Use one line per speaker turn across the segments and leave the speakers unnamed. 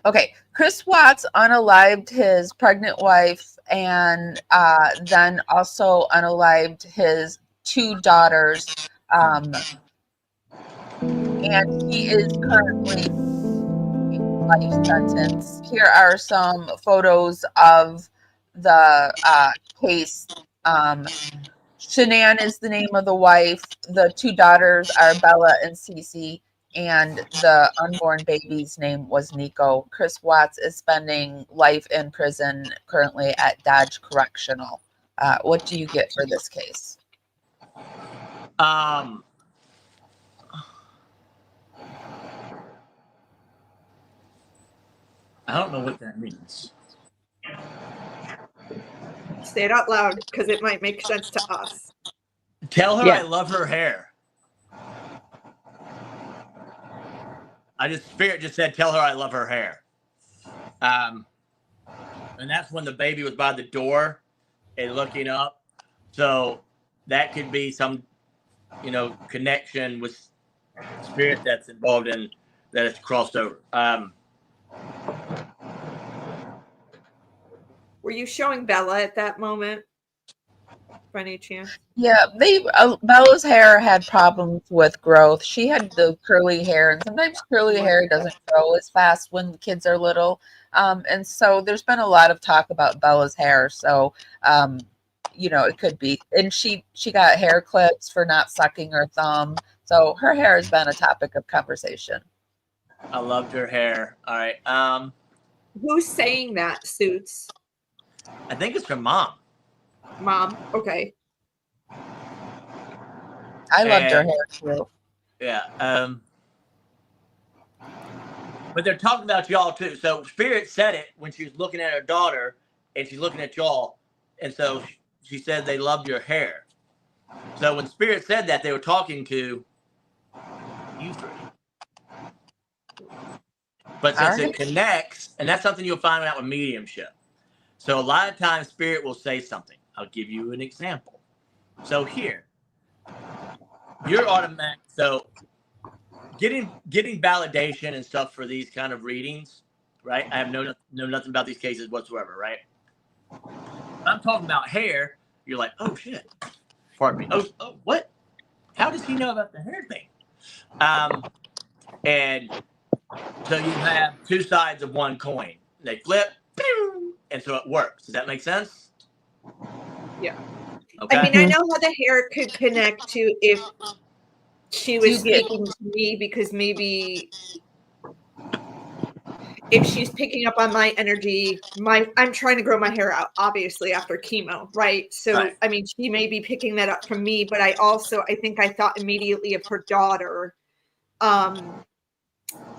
Okay, Chris Watts unalived his pregnant wife and then also unalived his 2 daughters. And he is currently life sentence. Here are some photos of the case. Shanann is the name of the wife. The 2 daughters are Bella and Cece, and the unborn baby's name was Nico. Chris Watts is spending life in prison currently at Dodge Correctional. What do you get for this case?
I don't know what that means.
Say it out loud because it might make sense to us.
Tell her I love her hair. Spirit just said, tell her I love her hair. And that's when the baby was by the door and looking up. So that could be some, connection with spirit that's involved in that it's crossed over.
Were you showing Bella at that moment? By any chance?
Yeah, Bella's hair had problems with growth. She had the curly hair, and sometimes curly hair doesn't grow as fast when the kids are little. And so there's been a lot of talk about Bella's hair. So, it could be. And she got hair clips for not sucking her thumb. So her hair has been a topic of conversation.
I loved her hair. All right.
Who's saying that, Suits?
I think it's her mom.
Mom, okay.
I loved her hair too.
Yeah. But they're talking about y'all too. So Spirit said it when she was looking at her daughter, and she's looking at y'all, and so she said they loved your hair. So when Spirit said that, they were talking to you three. But since it connects, and that's something you'll find out with mediumship. So a lot of times Spirit will say something. I'll give you an example. So here, you're automatic. So getting validation and stuff for these kind of readings, right? I have know nothing about these cases whatsoever, right? I'm talking about hair. You're like, oh shit. Pardon me. Oh, what? How does he know about the hair thing? And so you have two sides of one coin. They flip, and so it works. Does that make sense?
Yeah.
Okay.
I mean, I know how the hair could connect to if she was speaking to me, because maybe if she's picking up on my energy, I'm trying to grow my hair out, obviously, after chemo, right? So, right. I mean, she may be picking that up from me, but I think I thought immediately of her daughter,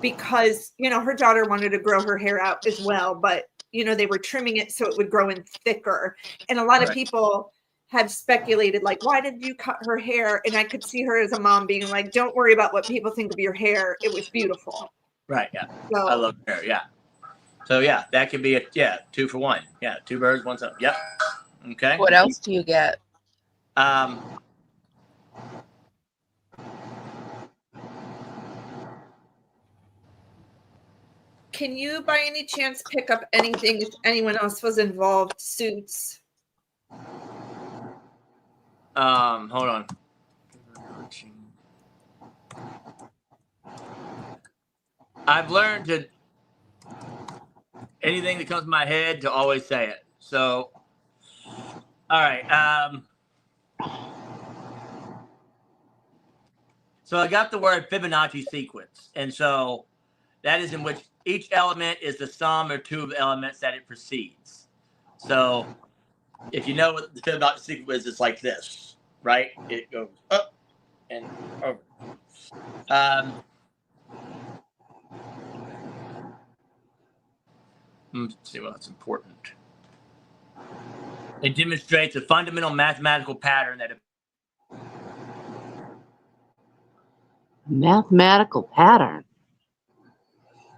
because, her daughter wanted to grow her hair out as well, but, they were trimming it so it would grow in thicker. And a lot of people have speculated, like, why did you cut her hair? And I could see her as a mom being like, don't worry about what people think of your hair. It was beautiful.
Right. Yeah. So, I love hair. Yeah. So yeah, that could be 2 for 1. Yeah. 2 birds, 1 stone. Yep. Okay.
What else do you get?
Can you, by any chance, pick up anything if anyone else was involved? Suits.
Hold on. I've learned to anything that comes to my head to always say it. So, all right. So I got the word Fibonacci sequence, and so that is in which each element is the sum or 2 of elements that it precedes. So if you know what the Fibonacci sequence is, it's like this, right? It goes up and over. Let's see what's important. It demonstrates a fundamental mathematical pattern that.
Mathematical pattern.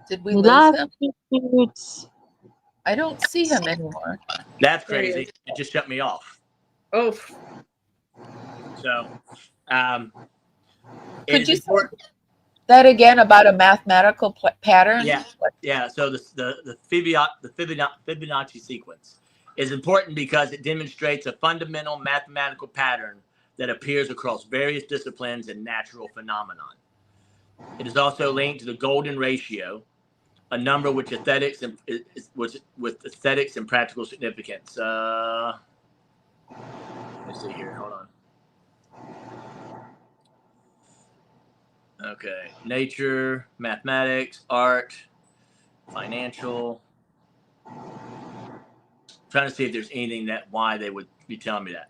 Did we lose him? I don't see him anymore.
That's crazy. It just shut me off.
Oh.
So,
could you That again about a mathematical pattern?
Yeah. So the Fibonacci sequence is important because it demonstrates a fundamental mathematical pattern that appears across various disciplines and natural phenomenon. It is also linked to the golden ratio, a number with aesthetics and practical significance. Let me see here. Hold on. Okay, nature, mathematics, art, financial. Trying to see if there's anything why they would be telling me that.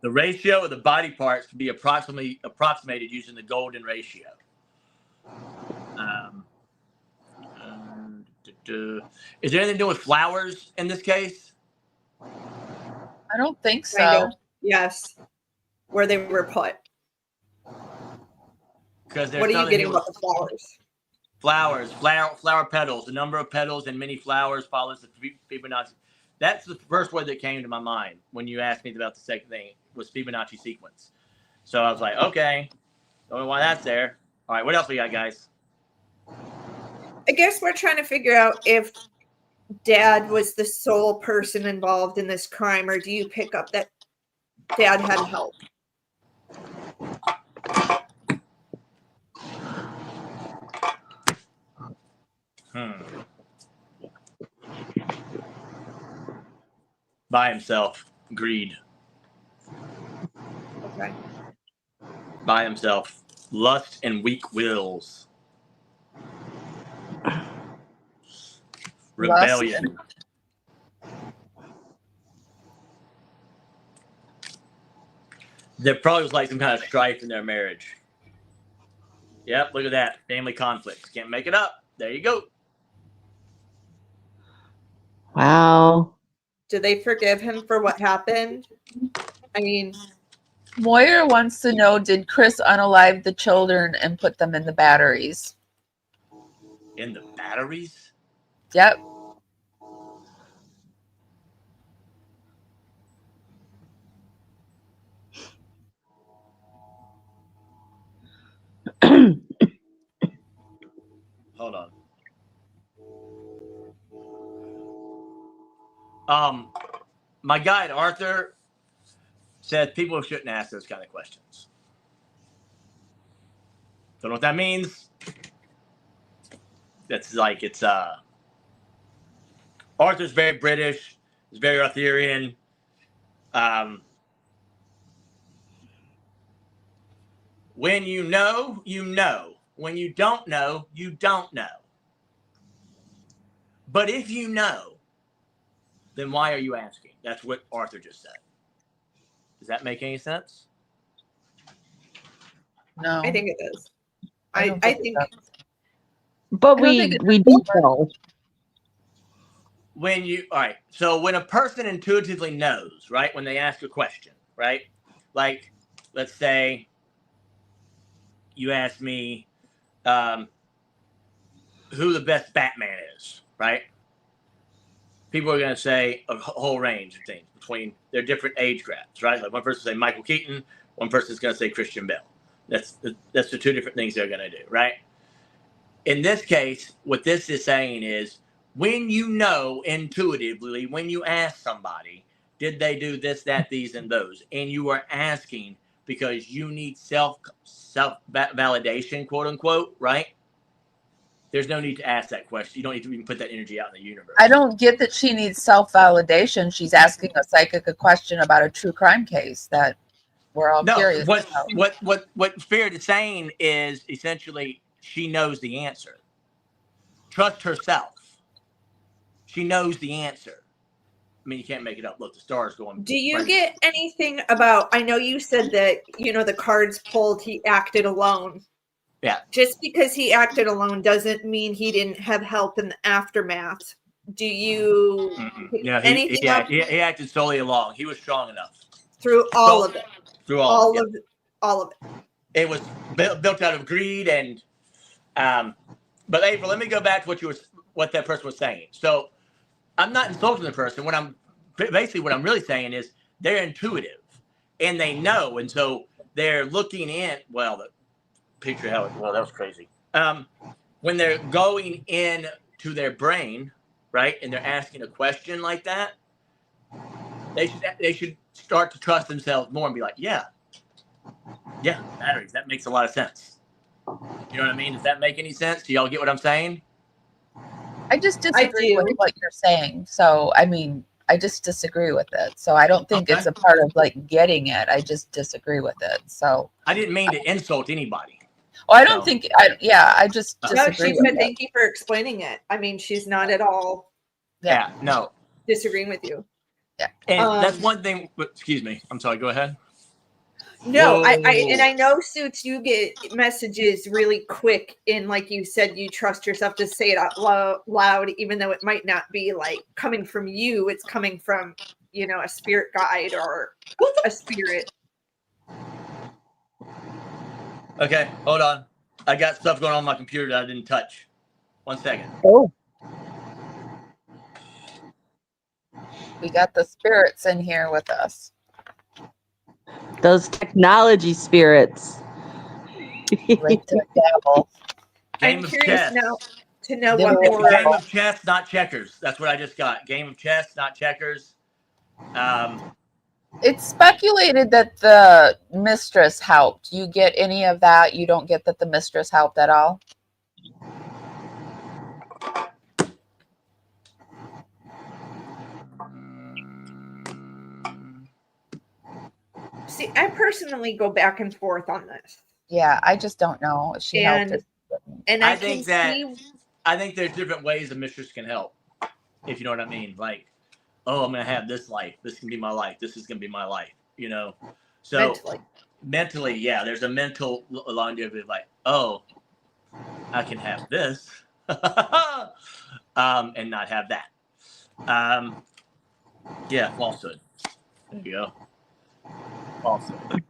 The ratio of the body parts can be approximated using the golden ratio. Is there anything to do with flowers in this case?
I don't think so.
Kind of. Yes, where they were put.
Because
what are you getting about the flowers?
Flower petals. The number of petals and many flowers follows the Fibonacci. That's the first word that came to my mind when you asked me about the second thing, was Fibonacci sequence. So I was like, okay, don't know why that's there. All right, what else we got, guys?
I guess we're trying to figure out if Dad was the sole person involved in this crime, or do you pick up that Dad had help?
By himself. Greed.
Okay.
By himself. Lust and weak wills. Rebellion. There probably was like some kind of strife in their marriage. Yep, look at that. Family conflict. Can't make it up. There you go.
Wow.
Did they forgive him for what happened? I mean,
Moyer wants to know, did Chris unalive the children and put them in the batteries?
In the batteries?
Yep.
Hold on. My guide, Arthur, said people shouldn't ask those kind of questions. Don't know what that means. That's like, it's, Arthur's very British. He's very Arthurian. When you know, you know. When you don't know, you don't know. But if you know, then why are you asking? That's what Arthur just said. Does that make any sense?
No.
I think it does. I think.
But we do know.
All right. So when a person intuitively knows, right? When they ask a question, right? Like, let's say you ask me who the best Batman is, right? People are going to say a whole range of things between their different age grades, right? Like one person say Michael Keaton, one person is going to say Christian Bale. That's the two different things they're going to do, right? In this case, what this is saying is when you know intuitively, when you ask somebody, did they do this, that, these, and those? And you are asking because you need self validation, quote unquote, right? There's no need to ask that question. You don't need to even put that energy out in the universe.
I don't get that she needs self-validation. She's asking a psychic a question about a true crime case that we're all curious about.
What Spirit is saying is essentially she knows the answer. Trust herself. She knows the answer. I mean, you can't make it up. Look, the stars going.
Do you get anything about, I know you said that, the cards pulled, he acted alone.
Yeah.
Just because he acted alone doesn't mean he didn't have help in the aftermath. Do you
Yeah, he acted solely alone. He was strong enough.
Through all of it.
Through all of
it.
It was built out of greed and but April, let me go back to what that person was saying. So I'm not insulting the person. What I'm really saying is they're intuitive and they know. And so they're looking in, well, the picture how it, well, that was crazy. When they're going in to their brain, right, and they're asking a question like that, they should start to trust themselves more and be like, yeah, batteries. That makes a lot of sense. You know what I mean? Does that make any sense? Do y'all get what I'm saying?
I just disagree with what you're saying. So, I mean, I just disagree with it. So I don't think it's a part of like getting it. I just disagree with it. So
I didn't mean to insult anybody.
Well, I don't think. I just disagree.
No, she said thank you for explaining it. I mean, she's not at all.
Yeah, no.
Disagreeing with you.
Yeah,
and that's one thing. Excuse me. I'm sorry. Go ahead.
No, I know, Suits, you get messages really quick, and like you said, you trust yourself to say it out loud, even though it might not be like coming from you. It's coming from, you know, a spirit guide or a spirit.
Okay, hold on. I got stuff going on my computer that I didn't touch. 1 second.
Oh.
We got the spirits in here with us.
Those technology spirits.
Like to dabble.
Game
I'm
of
curious
chess.
now to know what more.
Game of chess, not checkers. That's what I just got. Game of chess, not checkers.
It's speculated that the mistress helped. You get any of that? You don't get that the mistress helped at all?
See, I personally go back and forth on this.
Yeah, I just don't know if she helped us.
And I think
there's different ways a mistress can help, if you know what I mean. Like, oh, I'm gonna have this life. This can be my life. This is gonna be my life. You know, so mentally, yeah, there's a mental longevity of like, oh, I can have this, and not have that. Yeah, falsehood. There you go. Falsehood.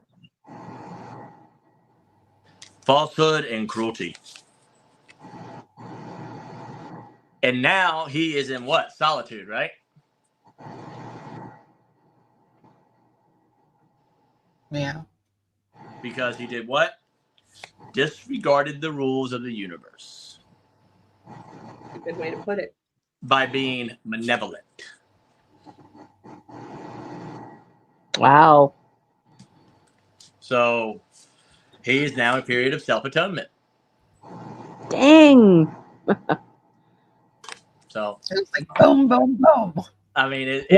Falsehood and cruelty. And now he is in what? Solitude, right?
Yeah.
Because he did what? Disregarded the rules of the universe.
A good way to put it.
By being malevolent.
Wow.
So he is now in a period of self-atonement.
Dang.
So
it's like boom, boom, boom.
I mean, it's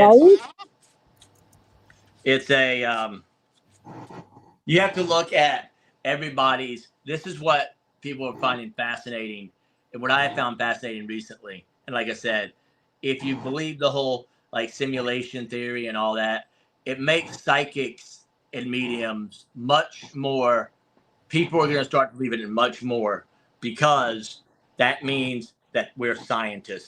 a you have to look at everybody's. This is what people are finding fascinating, and what I have found fascinating recently. And like I said, if you believe the whole like simulation theory and all that, it makes psychics and mediums much more. People are going to start believing it much more, because that means that we're scientists